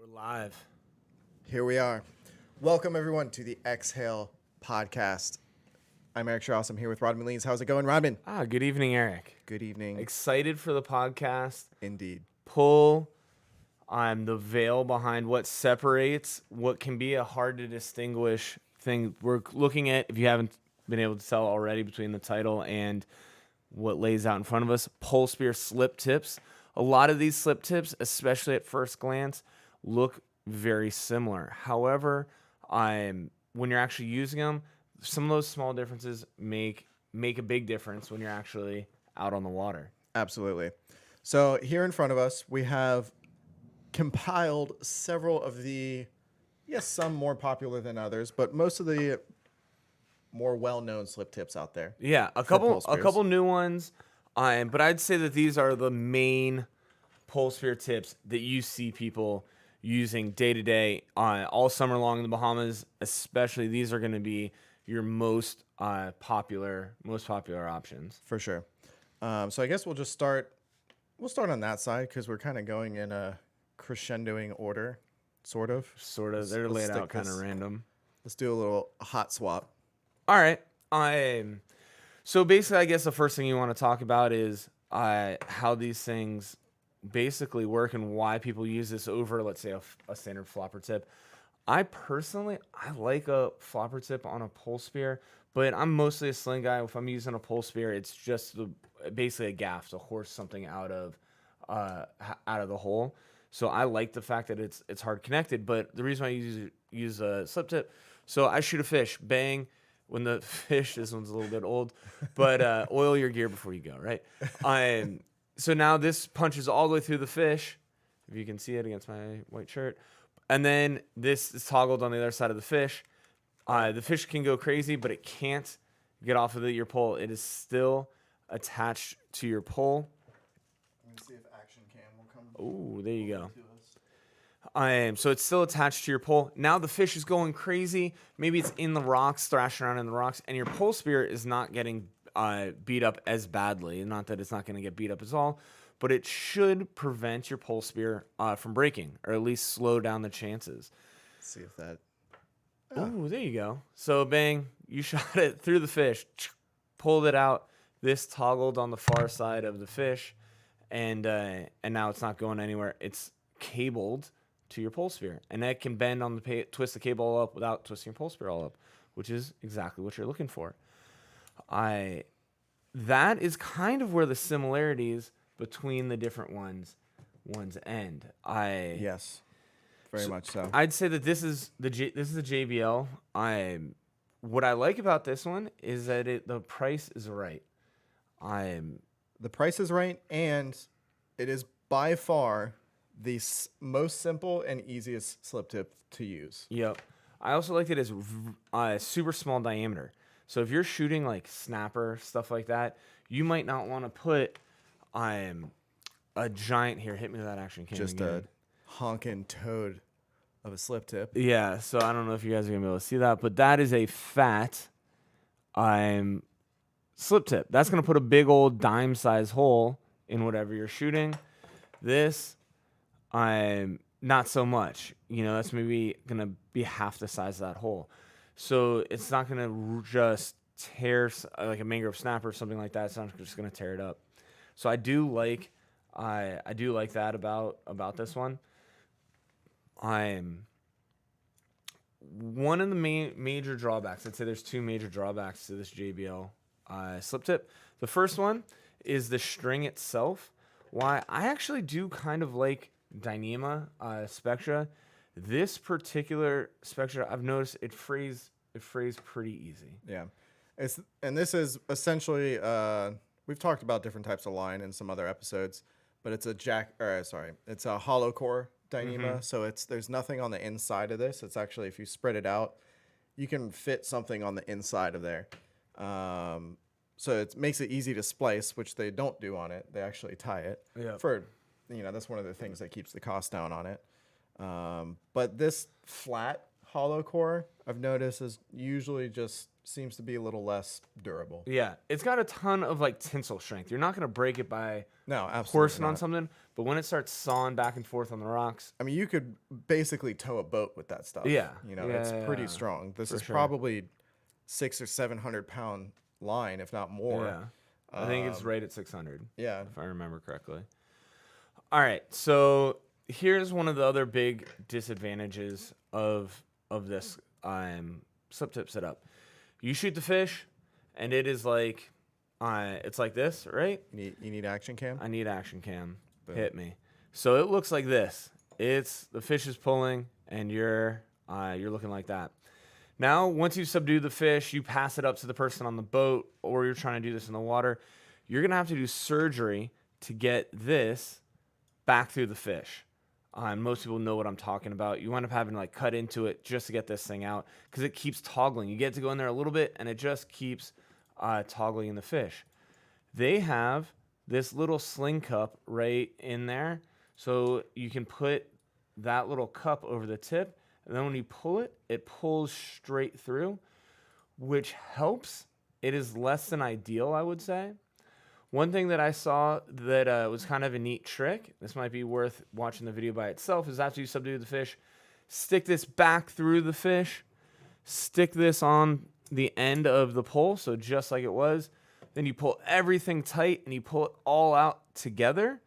We're live. Here we are. Welcome, everyone, to the Exhale podcast. I'm Eric Strauss. I'm here with Rodman Lees. How's it going, Rodman? Good evening, Eric. Good evening. Excited for the podcast. Indeed. Pull the veil behind what separates what can be a hard to distinguish thing. We're looking at, if you haven't been able to tell already between the title and what lays out in front of us, polespear slip tips. A lot of these slip tips, especially at first glance, look very similar. However, when you're actually using them, some of those small differences make a big difference when you're actually out on the water. Absolutely. So here in front of us, we have compiled several of the, yes, some more popular than others, but most of the more well-known slip tips out there. Yeah, a couple new ones, but I'd say that these are the main polespear tips that you see people using day to day all summer long in the Bahamas. Especially, these are going to be your most popular options For sure. So I guess we'll just start. We'll start on that side because we're kind of going in a crescendoing order, sort of. They're laid out kind of random. Let's do a little hot swap. All right. So basically, I guess the first thing you want to talk about is how these things basically work and why people use this over, let's say, a standard flopper tip. I like a flopper tip on a polespear, but I'm mostly a sling guy. If I'm using a polespear, it's just basically a gaff to horse something out of the hole. So I like the fact that it's hard connected. But the reason I use a slip tip, so I shoot a fish, bang. When the fish, this one's a little bit old, but oil your gear before you go, right? So now this punches all the way through the fish, if you can see it against my white shirt. And then this is toggled on the other side of the fish. The fish can go crazy, but it can't get off of your pole. It is still attached to your pole. Let me see if action cam will come. Oh, there you go. So it's still attached to your pole. Now the fish is going crazy. Maybe it's in the rocks, thrashing around in the rocks, and your pole spear is not getting beat up as badly. Not that it's not going to get beat up at all, but it should prevent your pole spear from breaking, or at least slow down the chances. Let's see if that. Oh, there you go. So bang, you shot it through the fish, pulled it out. This toggled on the far side of the fish, and now it's not going anywhere. It's cabled to your pole spear, and that can bend on the twist the cable all up without twisting your pole spear all up, which is exactly what you're looking for. That is kind of where the similarities between the different ones end. Yes, very much so. I'd say that this is the JBL. What I like about this one is that the price is right. The price is right, and it is by far the most simple and easiest slip tip to use. Yep. I also like it as super small diameter. So if you're shooting like snapper, stuff like that, you might not want to put a giant, here, hit me with that action cam Just again. a honking toad of a slip tip. Yeah, so I don't know if you guys are going to be able to see that, but that is a fat slip tip. That's going to put a big old dime size hole in whatever you're shooting. This, not so much. That's maybe going to be half the size of that hole. So it's not going to just tear like a mangrove snapper or something like that. It's not just going to tear it up. So I do like that about this one. One of the major drawbacks, I'd say there's two major drawbacks to this JBL slip tip. The first one is the string itself. Why I actually do kind of like Dyneema Spectra. This particular Spectra, I've noticed it frays pretty easy. Yeah, and this is essentially we've talked about different types of line in some other episodes, but it's it's a hollow core Dyneema. Mm-hmm. So there's nothing on the inside of this. It's actually, if you spread it out, you can fit something on the inside of there. So it makes it easy to splice, which they don't do on it. They actually tie it. Yeah. That's one of the things that keeps the cost down on it. But this flat hollow core, I've noticed, is usually just seems to be a little less durable. Yeah, it's got a ton of like tensile strength. You're not gonna break it by No, absolutely horsing on not. something, but when it starts sawing back and forth on the rocks, I mean, you could basically tow a boat with that stuff. yeah, It's pretty strong. This for is sure. probably 600 or 700 pound line, if not more. Yeah, I think it's right at 600. Yeah. If I remember correctly. All right, so here's one of the other big disadvantages of this slip tip setup. You shoot the fish, and it is like, it's like this, right? You need action cam? I need action cam. Boom. Hit me. So it looks like this. It's the fish is pulling, and you're looking like that. Now, once you subdue the fish, you pass it up to the person on the boat, or you're trying to do this in the water. You're gonna have to do surgery to get this back through the fish. And most people know what I'm talking about. You wind up having to like cut into it just to get this thing out because it keeps toggling. You get to go in there a little bit, and it just keeps toggling in the fish. They have this little sling cup right in there, so you can put that little cup over the tip, and then when you pull it, it pulls straight through, which helps. It is less than ideal, I would say. One thing that I saw that was kind of a neat trick, this might be worth watching the video by itself, is after you subdue the fish, stick this back through the fish, stick this on the end of the pole, so just like it was, then you pull everything tight and you pull it all out together.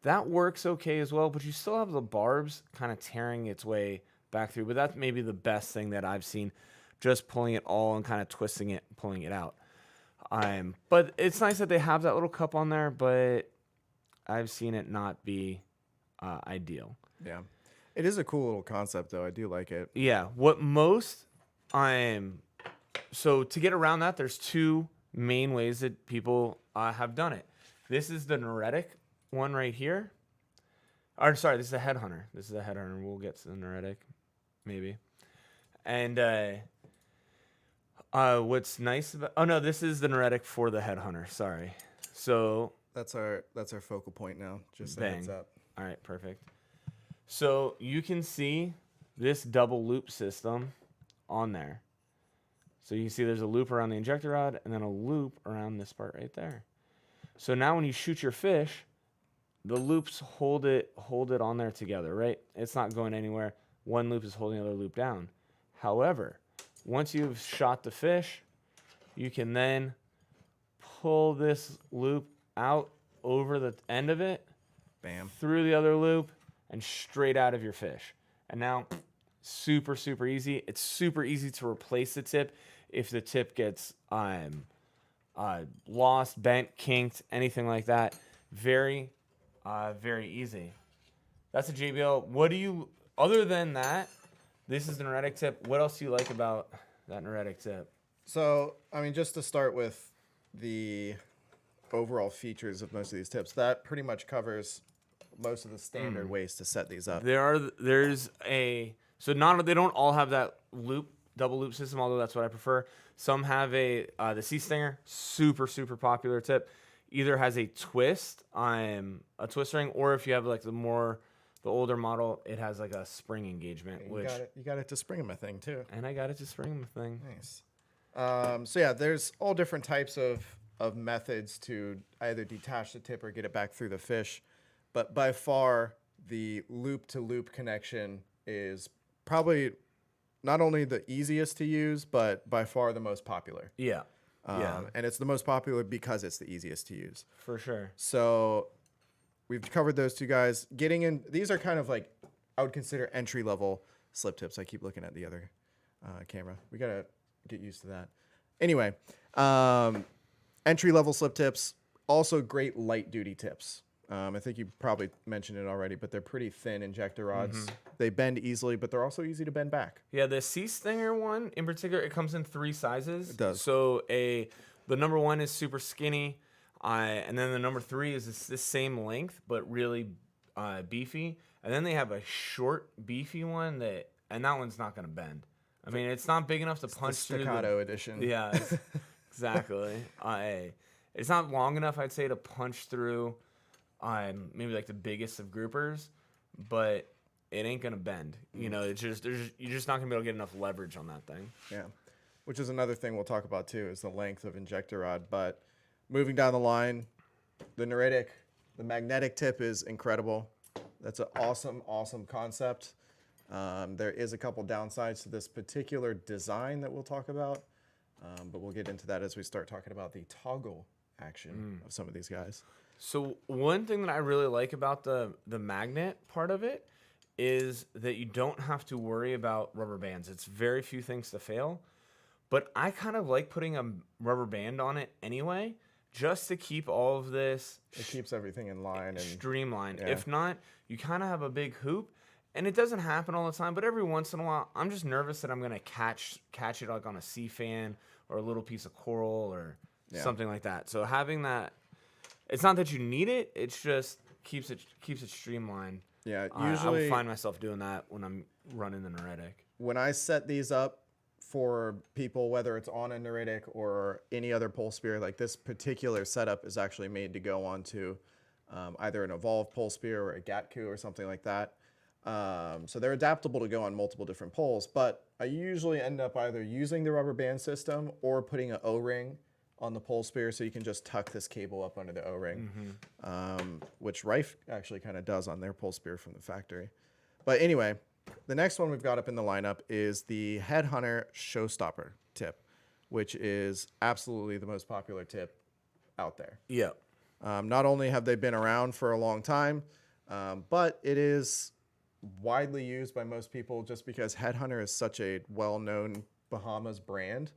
That works okay as well, but you still have the barbs kind of tearing its way back through, but that's maybe the best thing that I've seen, just pulling it all and kind of twisting it, pulling it out. But it's nice that they have that little cup on there, but I've seen it not be ideal. Yeah. It is a cool little concept, though. I do like it. Yeah. What most so to get around that, there's two main ways that people have done it. This is the Neritic one right here. Or sorry, this is a Headhunter. This is a Headhunter. We'll get to the Neritic, maybe. And what's nice about this is the Neritic for the Headhunter. Sorry. So That's our focal point now. Just a heads up. all right, perfect. So you can see this double loop system on there. So you can see there's a loop around the injector rod and then a loop around this part right there. So now when you shoot your fish, the loops hold it on there together, right? It's not going anywhere. One loop is holding the other loop down. However, once you've shot the fish, you can then pull this loop out over the end of it, Bam. through the other loop, and straight out of your fish. And now, super, super easy. It's super easy to replace the tip if the tip gets lost, bent, kinked, anything like that. Very, very easy. That's a JBL. What do you, other than that, this is the Neritic tip. What else do you like about that Neritic tip? So, I mean, just to start with the overall features of most of these tips, that pretty much covers most of the standard ways to set these up. They don't all have that double loop system, although that's what I prefer. Some have the Sea Stinger, super, super popular tip. Either has a twist ring, or if you have like the older model, it has like a spring engagement. You got it to spring them a thing too. And I got it to spring them a thing. Nice. So yeah, there's all different types of methods to either detach the tip or get it back through the fish. But by far, the loop-to-loop connection is probably not only the easiest to use, but by far the most popular. Yeah. And it's the most popular because it's the easiest to use. For sure. So we've covered those two guys. Getting in, these are kind of like, I would consider entry-level slip tips. I keep looking at the other camera. We got to get used to that. Anyway, entry-level slip tips, also great light-duty tips. I think you probably mentioned it already, but they're pretty thin injector rods. They bend easily, but they're also easy to bend back. Yeah, the Sea Stinger one in particular, it comes in 3 sizes. It does. So the number 1 is super skinny, and then the number 3 is this same length but really beefy, and then they have a short beefy one and that one's not going to bend. I mean, it's not big enough to punch the through staccato edition. Yeah, exactly. It's not long enough, I'd say, to punch through maybe like the biggest of groupers, but it ain't gonna bend. You know, it's just you're just not gonna be able to get enough leverage on that thing. Yeah, which is another thing we'll talk about too, is the length of injector rod. But moving down the line, the Neritic, the magnetic tip is incredible. That's an awesome concept. There is a couple downsides to this particular design that we'll talk about, but we'll get into that as we start talking about the toggle action of some of these guys. So one thing that I really like about the magnet part of it is that you don't have to worry about rubber bands. It's very few things to fail, but I kind of like putting a rubber band on it anyway, just to keep all of this It keeps everything in line and streamlined. yeah. If not, you kind of have a big hoop, and it doesn't happen all the time, but every once in a while, I'm just nervous that I'm gonna catch it like on a sea fan or a little piece of coral or something like that. So having that, it's not that you need it; it's just keeps it streamlined. Yeah, I usually find myself doing that when I'm running the Neritic. when I set these up for people, whether it's on a Neritic or any other pole spear, like this particular setup is actually made to go onto either an evolved pole spear or a Gatku or something like that. So they're adaptable to go on multiple different poles, but I usually end up either using the rubber band system or putting an O-ring on the pole spear so you can just tuck this cable up under the O-ring, which Rife actually kind of does on their pole spear from the factory. But anyway, the next one we've got up in the lineup is the Headhunter Showstopper tip, which is absolutely the most popular tip out there. Yeah. Not only have they been around for a long time, but it is widely used by most people just because Headhunter is such a well-known Bahamas brand.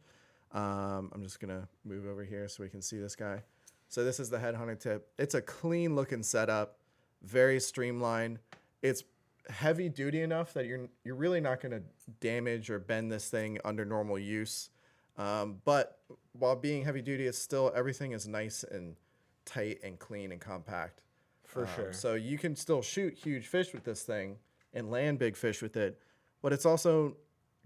I'm just going to move over here so we can see this guy. So this is the Headhunter tip. It's a clean-looking setup, very streamlined. It's heavy duty enough that you're really not going to damage or bend this thing under normal use. But while being heavy duty, it's still, everything is nice and tight and clean and compact. For sure. So you can still shoot huge fish with this thing and land big fish with it, but it's also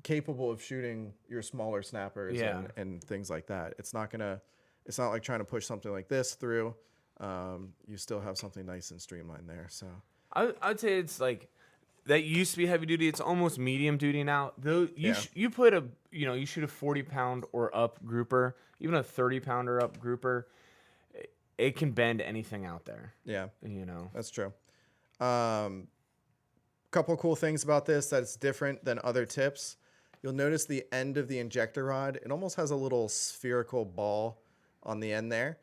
capable of shooting your smaller snappers and things like that. It's not like trying to push something like this through. You still have something nice and streamlined there. So I'd say it's like that used to be heavy duty. It's almost medium duty now. Though you put you shoot a 40-pound or up grouper, even a 30-pounder up grouper, it can bend anything out there. Yeah, that's true. Couple cool things about this that it's different than other tips. You'll notice the end of the injector rod. It almost has a little spherical ball on the end there.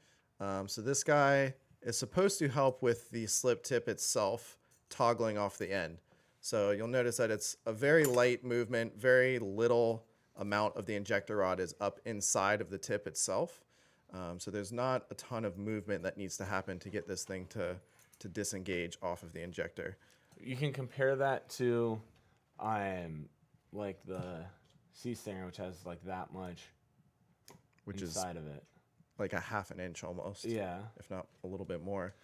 So this guy is supposed to help with the slip tip itself toggling off the end. So you'll notice that it's a very light movement, very little amount of the injector rod is up inside of the tip itself. So there's not a ton of movement that needs to happen to get this thing to disengage off of the injector. You can compare that to like the Sea Stinger, which has like that much inside of it. Like a half an inch almost. Yeah. If not a little bit more.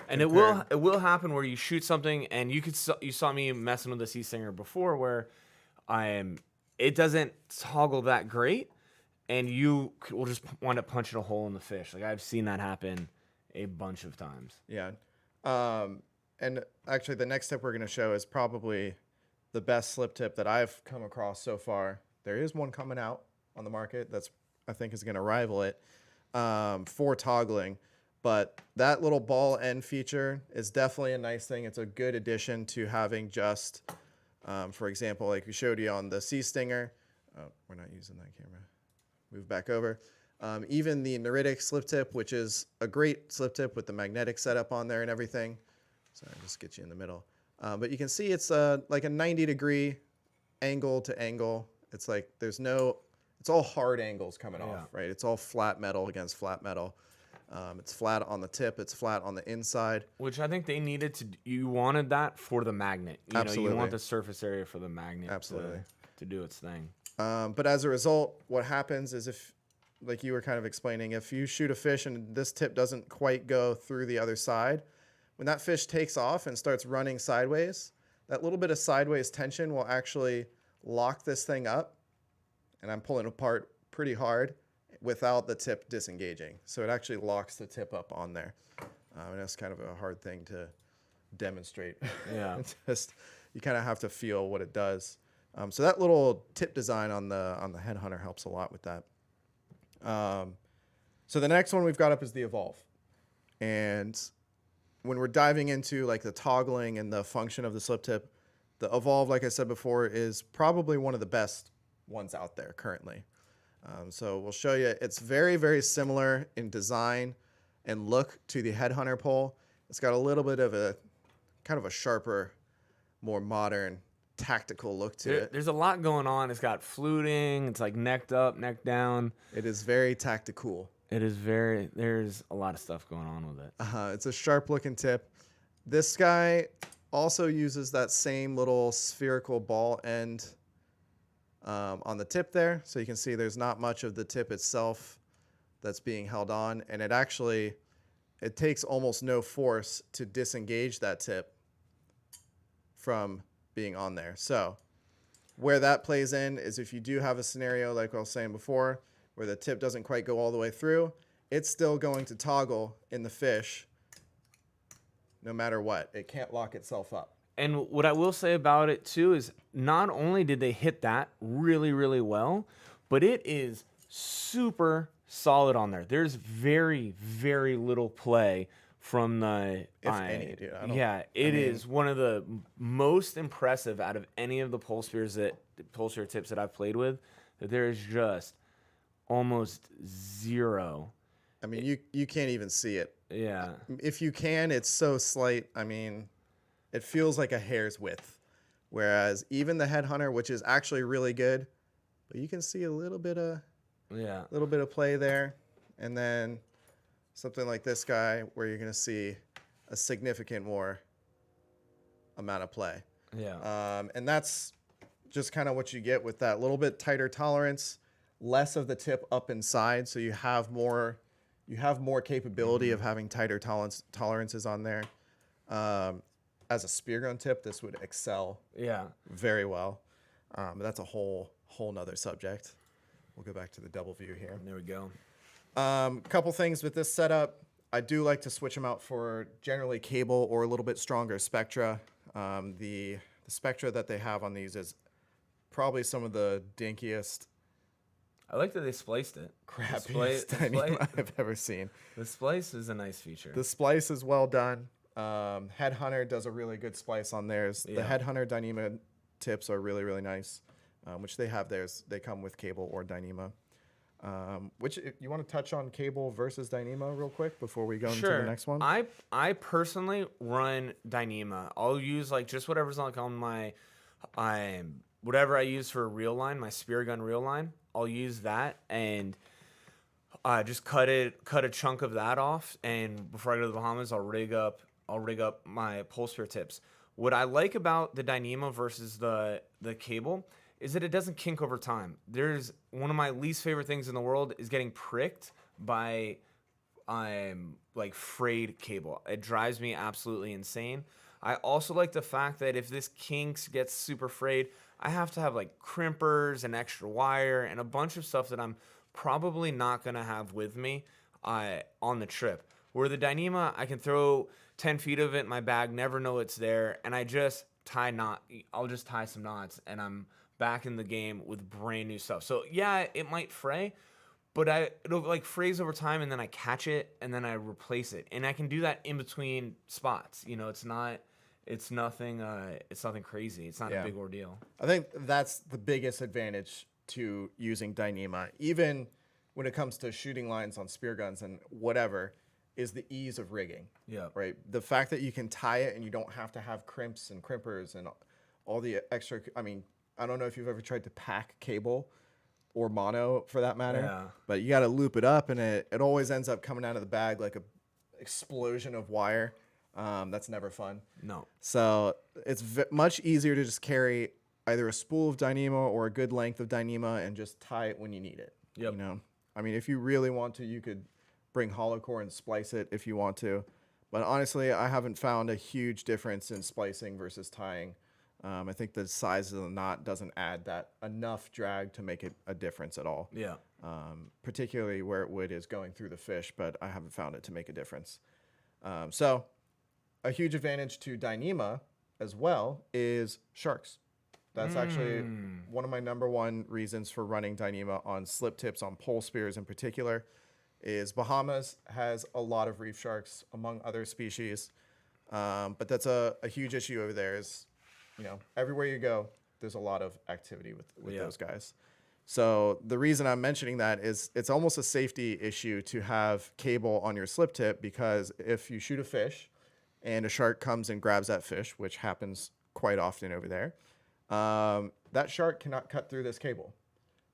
And it will happen where you shoot something and you saw me messing with the Sea Stinger before where it doesn't toggle that great and you will just wind up punching a hole in the fish. Like I've seen that happen a bunch of times. Yeah. And actually the next tip we're going to show is probably the best slip tip that I've come across so far. There is one coming out on the market that's I think is going to rival it for toggling. But that little ball end feature is definitely a nice thing. It's a good addition to having just, for example, like we showed you on the Sea Stinger. Oh, we're not using that camera. Move back over. Even the Neritic slip tip, which is a great slip tip with the magnetic setup on there and everything. Sorry, I'll just get you in the middle. But you can see it's like a 90-degree angle to angle. It's like it's all hard angles coming off, right? It's all flat metal against flat metal. It's flat on the tip. It's flat on the inside. Which I think they needed to. You wanted that for the magnet. Absolutely. You want the surface area for the magnet. Absolutely. To do its thing. But as a result, what happens is if, like you were kind of explaining, if you shoot a fish and this tip doesn't quite go through the other side, when that fish takes off and starts running sideways, that little bit of sideways tension will actually lock this thing up. And I'm pulling apart pretty hard without the tip disengaging. So it actually locks the tip up on there. And that's kind of a hard thing to demonstrate. Yeah. you kind of have to feel what it does. So that little tip design on the Headhunter helps a lot with that. So the next one we've got up is the Evolve. And when we're diving into like the toggling and the function of the slip tip, the Evolve, like I said before, is probably one of the best ones out there currently. So we'll show you. It's very, very similar in design and look to the Headhunter pole. It's got a little bit of a kind of a sharper, more modern, tactical look to it. There's a lot going on. It's got fluting. It's like necked up, neck down. It is very tactical. It is very, there's a lot of stuff going on with it. It's a sharp looking tip. This guy also uses that same little spherical ball end on the tip there. So you can see there's not much of the tip itself that's being held on. And it takes almost no force to disengage that tip from being on there. So where that plays in is if you do have a scenario like I was saying before, where the tip doesn't quite go all the way through, it's still going to toggle in the fish no matter what. It can't lock itself up. And what I will say about it too is not only did they hit that really, really well, but it is super solid on there. There's very, very little play from the... If any, dude. It is one of the most impressive out of any of the pole spear tips that I've played with. That there is just almost zero. I mean, you can't even see it. Yeah. If you can, it's so slight. I mean, it feels like a hair's width. Whereas even the Headhunter, which is actually really good, but you can see a little bit of play there. And then something like this guy where you're going to see a significant more amount of play. Yeah. And that's just kind of what you get with that little bit tighter tolerance, less of the tip up inside, so you have more capability of having tighter tolerances on there. As a spear gun tip, this would excel very well. But that's a whole nother subject. We'll go back to the double view here. There we go. Couple things with this setup. I do like to switch them out for generally cable or a little bit stronger spectra. The spectra that they have on these is probably some of the dinkiest, I like that they spliced it. crappiest Dyneema I've ever seen. The splice is a nice feature. The splice is well done. Headhunter does a really good splice on theirs. The Headhunter Dyneema tips are really, really nice, which they have theirs. They come with cable or Dyneema. Which you want to touch on cable versus Dyneema real quick before we go into the next one? I personally run Dyneema. I'll use like just whatever's like on my whatever I use for a reel line, my spear gun reel line. I'll use that and just cut a chunk of that off, and before I go to the Bahamas, I'll rig up my pole spear tips. What I like about the Dyneema versus the cable is that it doesn't kink over time. There's one of my least favorite things in the world is getting pricked by like frayed cable. It drives me absolutely insane. I also like the fact that if this kinks, gets super frayed, I have to have like crimpers and extra wire and a bunch of stuff that I'm probably not gonna have with me on the trip. Where the Dyneema, I can throw 10 feet of it in my bag, never know it's there, and I'll just tie some knots and I'm back in the game with brand new stuff. So yeah, it might fray, but it'll like frays over time, and then I catch it and then I replace it, and I can do that in between spots. You know, it's nothing crazy. It's not a big ordeal. I think that's the biggest advantage to using Dyneema, even when it comes to shooting lines on spear guns and whatever, is the ease of rigging. Yeah. Right. The fact that you can tie it and you don't have to have crimps and crimpers and all the extra. I mean, I don't know if you've ever tried to pack cable or mono for that matter, but you got to loop it up, and it always ends up coming out of the bag like a explosion of wire. That's never fun. No. So it's much easier to just carry either a spool of Dyneema or a good length of Dyneema and just tie it when you need it. Yep. You know, I mean, if you really want to, you could bring hollow core and splice it if you want to. But honestly, I haven't found a huge difference in splicing versus tying. I think the size of the knot doesn't add that enough drag to make it a difference at all. Yeah. Particularly where it would is going through the fish, but I haven't found it to make a difference. So a huge advantage to Dyneema as well is sharks. That's actually one of my number one reasons for running Dyneema on slip tips, on pole spears in particular, is Bahamas has a lot of reef sharks among other species. But that's a huge issue over there is, everywhere you go, there's a lot of activity with those guys. So the reason I'm mentioning that is it's almost a safety issue to have cable on your slip tip, because if you shoot a fish and a shark comes and grabs that fish, which happens quite often over there, that shark cannot cut through this cable.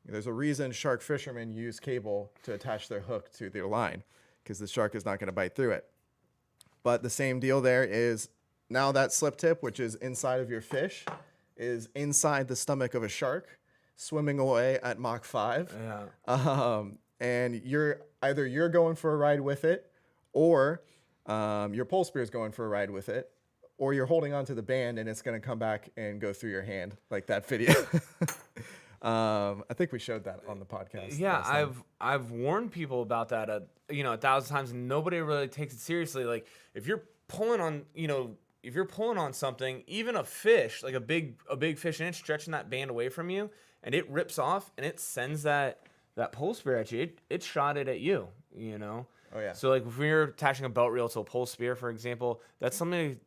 There's a reason shark fishermen use cable to attach their hook to their line, because the shark is not going to bite through it. But the same deal there is now that slip tip, which is inside of your fish, is inside the stomach of a shark, swimming away at Mach 5. Yeah. And you're going for a ride with it, or your pole spear is going for a ride with it, or you're holding onto the band and it's going to come back and go through your hand, like that video. I think we showed that on the podcast. Yeah, I've warned people about that 1,000 times, and nobody really takes it seriously. Like if you're pulling on something, even a fish, like a big fish, and it's stretching that band away from you, and it rips off and it sends that pole spear at you, it shot it at you. Oh yeah. So like if we're attaching a belt reel to a pole spear, for example, that's something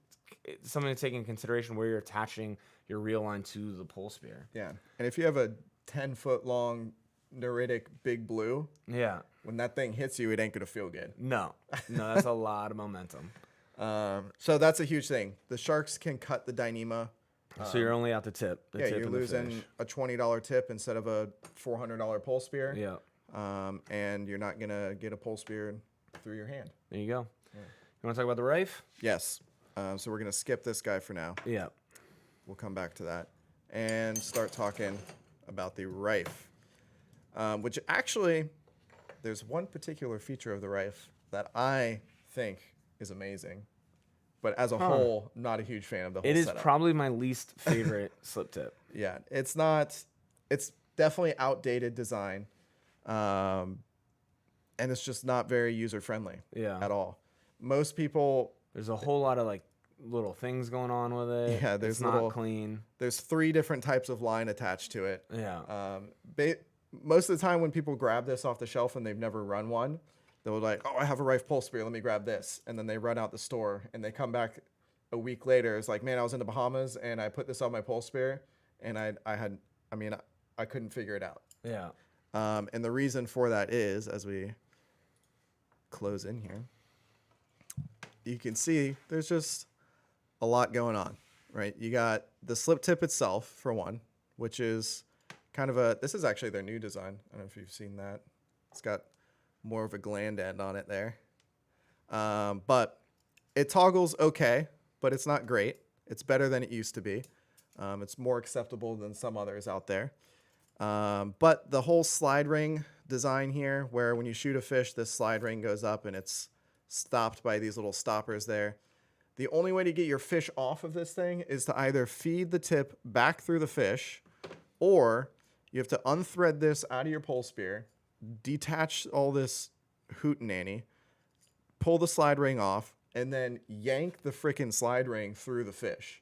to take in consideration where you're attaching your reel line to the pole spear. Yeah. And if you have a 10-foot long Neritic big blue, Yeah. when that thing hits you, it ain't going to feel good. No, that's a lot of momentum. So that's a huge thing. The sharks can cut the Dyneema. So you're only out the tip. The tip You're and the losing fish. a $20 tip instead of a $400 pole spear. Yeah. And you're not going to get a pole spear through your hand. There you go. Yeah. You want to talk about the Rife? Yes. So we're going to skip this guy for now. Yeah. We'll come back to that and start talking about the Rife, which actually, there's one particular feature of the Rife that I think is amazing, but as a whole, not a huge fan of the whole It is setup. probably my least favorite slip tip. Yeah, it's definitely outdated design, and it's just not very user-friendly at all. Most people... There's a whole lot of like little things going on with it. Yeah, there's it's not clean. There's 3 different types of line attached to it. Yeah. Most of the time when people grab this off the shelf and they've never run one, they'll be like, oh, I have a Rife pole spear, let me grab this. And then they run out the store and they come back a week later. It's like, man, I was in the Bahamas and I put this on my pole spear and I couldn't figure it out. Yeah. And the reason for that is, as we close in here, you can see there's just a lot going on, right? You got the slip tip itself, for one, which is kind of this is actually their new design. I don't know if you've seen that. It's got more of a gland end on it there. But it toggles okay, but it's not great. It's better than it used to be. It's more acceptable than some others out there. But the whole slide ring design here, where when you shoot a fish, this slide ring goes up and it's stopped by these little stoppers there. The only way to get your fish off of this thing is to either feed the tip back through the fish, or you have to unthread this out of your pole spear, detach all this hootenanny, pull the slide ring off, and then yank the frickin' slide ring through the fish.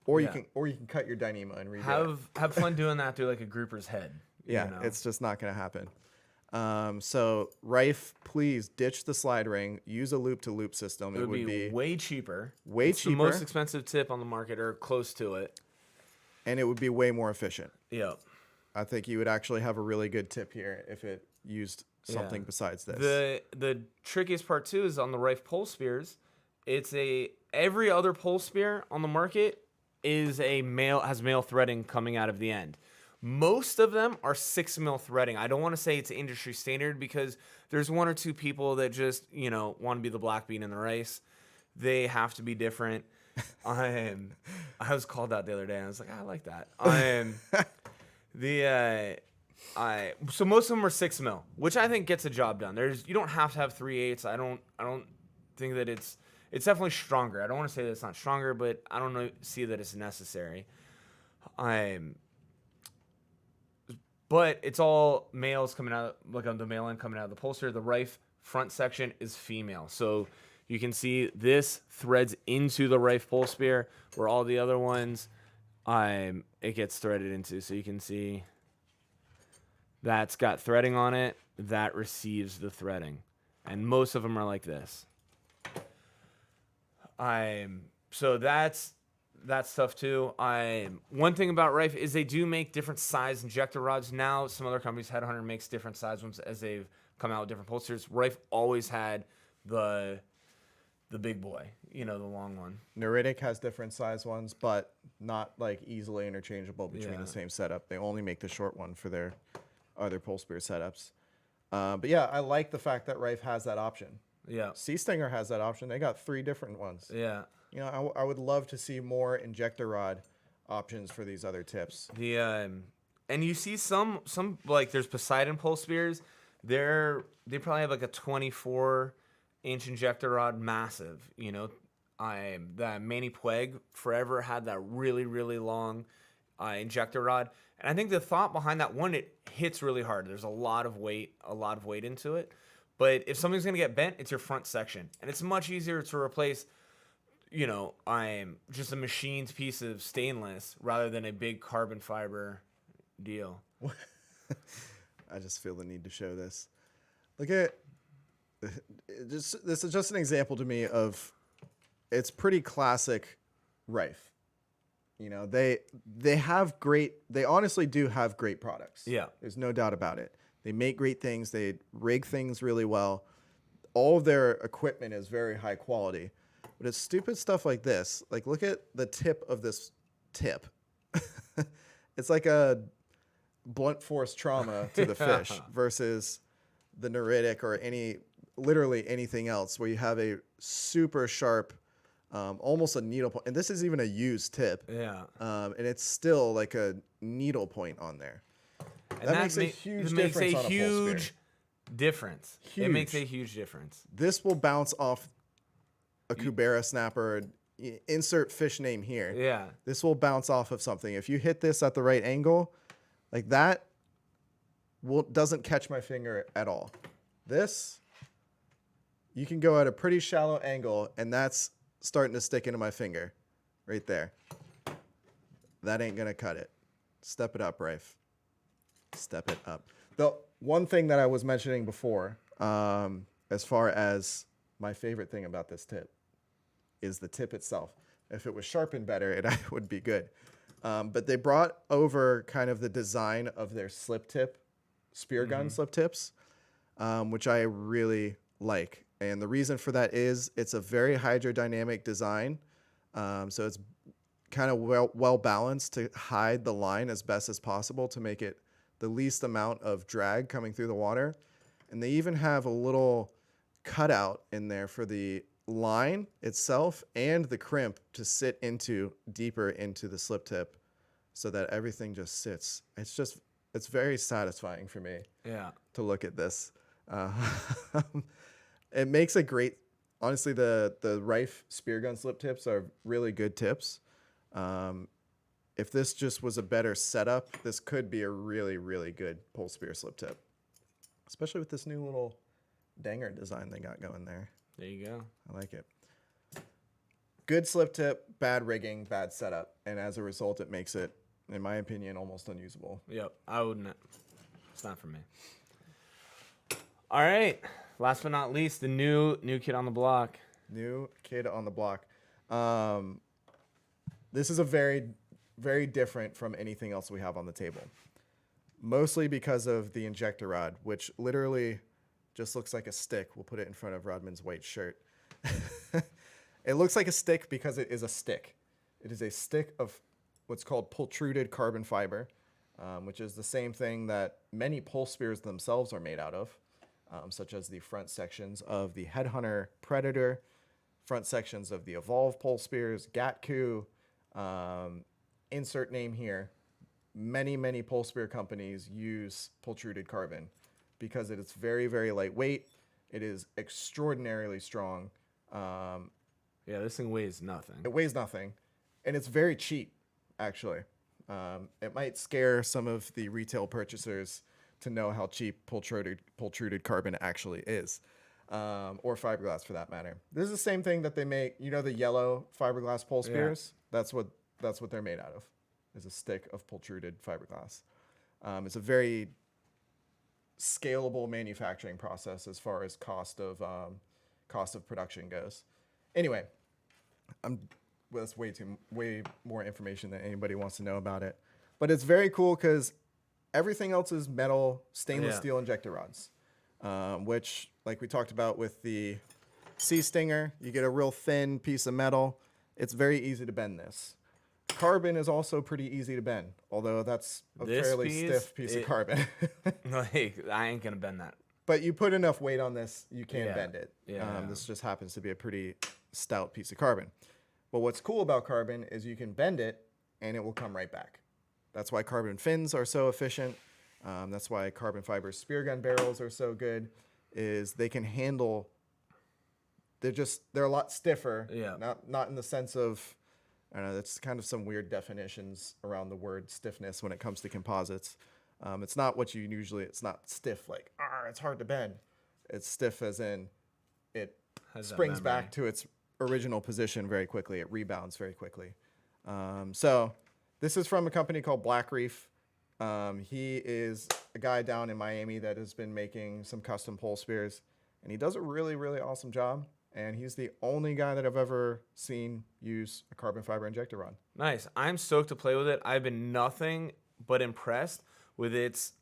Or you can cut your Dyneema and redo it. Have fun doing that through like a grouper's head. Yeah, it's just not going to happen. So Rife, please ditch the slide ring. Use a loop-to-loop system. It would be way cheaper. It's the most expensive tip on the market, or close to it. And it would be way more efficient. Yeah. I think you would actually have a really good tip here if it used something besides this. The trickiest part too is on the Rife pole spears. Every other pole spear on the market has male threading coming out of the end. Most of them are 6 mil threading. I don't want to say it's industry standard, because there's 1 or 2 people that just, want to be the black bean in the rice. They have to be different. I was called out the other day and I was like, I like that. So most of them are 6 mil, which I think gets the job done. You don't have to have 3/8. I don't think that it's definitely stronger. I don't want to say that it's not stronger, but I don't see that it's necessary. But it's all males coming out, like on the male end coming out of the pole spear. The Rife front section is female. So You can see this threads into the Rife pole spear, where all the other ones, it gets threaded into. So you can see that's got threading on it. That receives the threading, and most of them are like this. So that's tough too. One thing about Rife is they do make different size injector rods now. Some other companies, Headhunter makes different size ones as they've come out with different pole spears. Rife always had the big boy, the long one. Neritic has different size ones, but not like easily interchangeable between the same setup. They only make the short one for their other pole spear setups. But yeah, I like the fact that Rife has that option. Yeah. Sea Stinger has that option. They got 3 different ones. Yeah. I would love to see more injector rod options for these other tips. And you see some like there's Poseidon pole spears. They probably have like a 24-inch injector rod, massive. That Manny Pueg forever had that really, really long injector rod, and I think the thought behind that one, it hits really hard. There's a lot of weight into it, but if something's gonna get bent, it's your front section, and it's much easier to replace. I'm just a machined piece of stainless rather than a big carbon fiber deal. I just feel the need to show this. Look at this is just an example to me of it's pretty classic Rife. They honestly do have great products. Yeah. There's no doubt about it. They make great things. They rig things really well. All of their equipment is very high quality. But it's stupid stuff like this. Like, look at the tip of this tip. It's like a blunt force trauma to the fish versus the Neritic or literally anything else where you have a super sharp, almost a needle point. And this is even a used tip. Yeah. And it's still like a needle point on there. And that makes a huge difference on a pole spear. Difference. Huge. It makes a huge difference. This will bounce off a Kubera snapper. Insert fish name here. Yeah. This will bounce off of something. If you hit this at the right angle, like that, doesn't catch my finger at all. This, you can go at a pretty shallow angle, and that's starting to stick into my finger right there. That ain't going to cut it. Step it up, Rife. Step it up. The one thing that I was mentioning before, as far as my favorite thing about this tip, is the tip itself. If it was sharpened better, it would be good. But they brought over kind of the design of their slip tip, spear gun slip tips, which I really like. And the reason for that is it's a very hydrodynamic design. So it's kind of well balanced to hide the line as best as possible to make it the least amount of drag coming through the water. And they even have a little cutout in there for the line itself and the crimp to sit deeper into the slip tip so that everything just sits. It's very satisfying for me to look at this. It makes a great, honestly, the Rife spear gun slip tips are really good tips. If this just was a better setup, this could be a really, really good pole spear slip tip, especially with this new little danger design they got going there. There you go. I like it. Good slip tip, bad rigging, bad setup. And as a result, it makes it, in my opinion, almost unusable. Yep. I wouldn't. It's not for me. All right. Last but not least, the new kid on the block. New kid on the block. This is a very, very different from anything else we have on the table. Mostly because of the injector rod, which literally just looks like a stick. We'll put it in front of Rodman's white shirt. It looks like a stick because it is a stick. It is a stick of what's called pultruded carbon fiber, which is the same thing that many pole spears themselves are made out of, such as the front sections of the Headhunter Predator, front sections of the Evolve pole spears, Gatku, insert name here. Many, many pole spear companies use pultruded carbon because it is very, very lightweight. It is extraordinarily strong. Yeah, this thing weighs nothing. It weighs nothing, and it's very cheap, actually. It might scare some of the retail purchasers to know how cheap pultruded carbon actually is. or fiberglass for that matter. This is the same thing that they make. You know the yellow fiberglass pole spears? That's what they're made out of. Is a stick of pultruded fiberglass. It's a very scalable manufacturing process as far as cost of production goes. Anyway, that's way more information than anybody wants to know about it. But it's very cool because everything else is metal, stainless steel injector rods, which, like we talked about with the Sea Stinger, you get a real thin piece of metal. It's very easy to bend this. Carbon is also pretty easy to bend, although that's a fairly stiff piece of carbon. Like, I ain't gonna bend that. But you put enough weight on this, you can bend it. Yeah. This just happens to be a pretty stout piece of carbon. But what's cool about carbon is you can bend it and it will come right back. That's why carbon fins are so efficient. That's why carbon fiber spear gun barrels are so good, is they can handle, they're a lot stiffer. Yeah. Not in the sense of, I don't know, that's kind of some weird definitions around the word stiffness when it comes to composites. It's not what you usually, it's not stiff like, it's hard to bend. It's stiff as in it springs back to its original position very quickly. It rebounds very quickly. So this is from a company called Black Reef. He is a guy down in Miami that has been making some custom pole spears, and he does a really, really awesome job. And he's the only guy that I've ever seen use a carbon fiber injector rod. Nice. I'm stoked to play with it. I've been nothing but impressed with its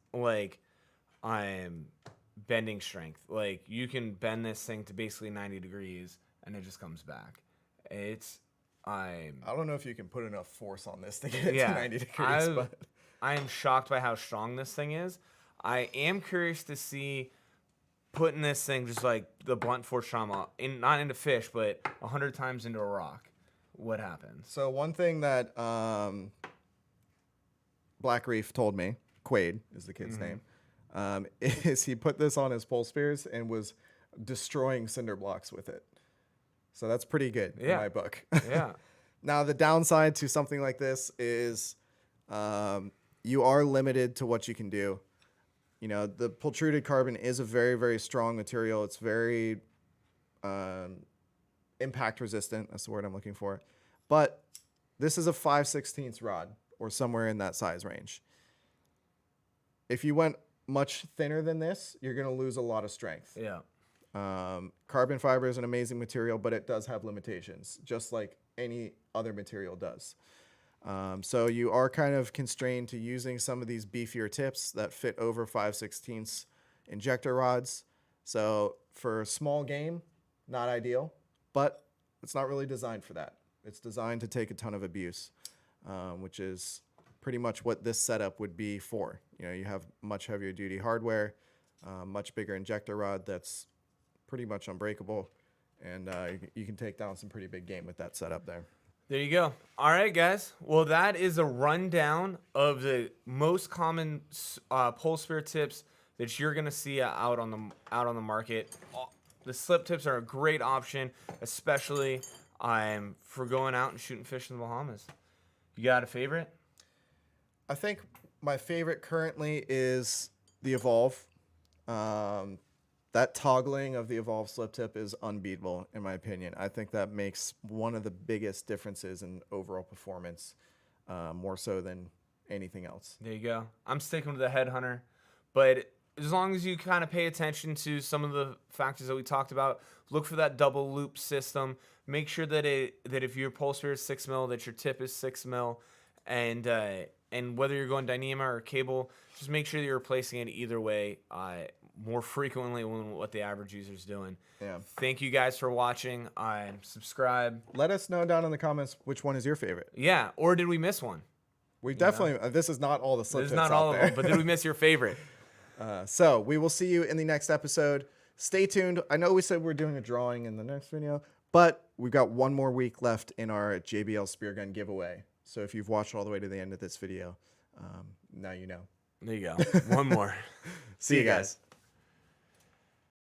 bending strength. Like, you can bend this thing to basically 90 degrees and it just comes back. I don't know if you can put enough force on this to get it to 90 degrees. But I am shocked by how strong this thing is. I am curious to see putting this thing just like the blunt force trauma, not into fish, but 100 times into a rock. What happens? So one thing that Black Reef told me, Quaid is the kid's name, is he put this on his pole spears and was destroying cinder blocks with it. So that's pretty good in my book. Yeah. Now, the downside to something like this is you are limited to what you can do. You know, the pultruded carbon is a very, very strong material. It's very impact resistant. That's the word I'm looking for. But this is a 5/16 rod or somewhere in that size range. If you went much thinner than this, you're going to lose a lot of strength. Yeah. Carbon fiber is an amazing material, but it does have limitations, just like any other material does. So you are kind of constrained to using some of these beefier tips that fit over 5/16 injector rods. So for small game, not ideal, but it's not really designed for that. It's designed to take a ton of abuse, which is pretty much what this setup would be for. You know, you have much heavier duty hardware, much bigger injector rod that's pretty much unbreakable, and you can take down some pretty big game with that setup there. There you go. All right, guys. Well, that is a rundown of the most common pole spear tips that you're gonna see out on the market. The slip tips are a great option, especially for going out and shooting fish in the Bahamas. You got a favorite? I think my favorite currently is the Evolve. That toggling of the Evolve slip tip is unbeatable, in my opinion. I think that makes one of the biggest differences in overall performance, more so than anything else. There you go. I'm sticking with the Headhunter, but as long as you kind of pay attention to some of the factors that we talked about, look for that double loop system. Make sure that if your pole spear is 6 mil, that your tip is 6 mil, and whether you're going Dyneema or cable, just make sure that you're replacing it either way more frequently than what the average user is doing. Yeah. Thank you guys for watching. Subscribe. Let us know down in the comments which one is your favorite. Yeah, or did we miss one? We definitely. This is not all the slip This tips is not all out of there. them, but did we miss your favorite? So we will see you in the next episode. Stay tuned. I know we said we're doing a drawing in the next video, but we've got one more week left in our JBL spear gun giveaway. So if you've watched all the way to the end of this video, now you know. There you go. One more. See you guys.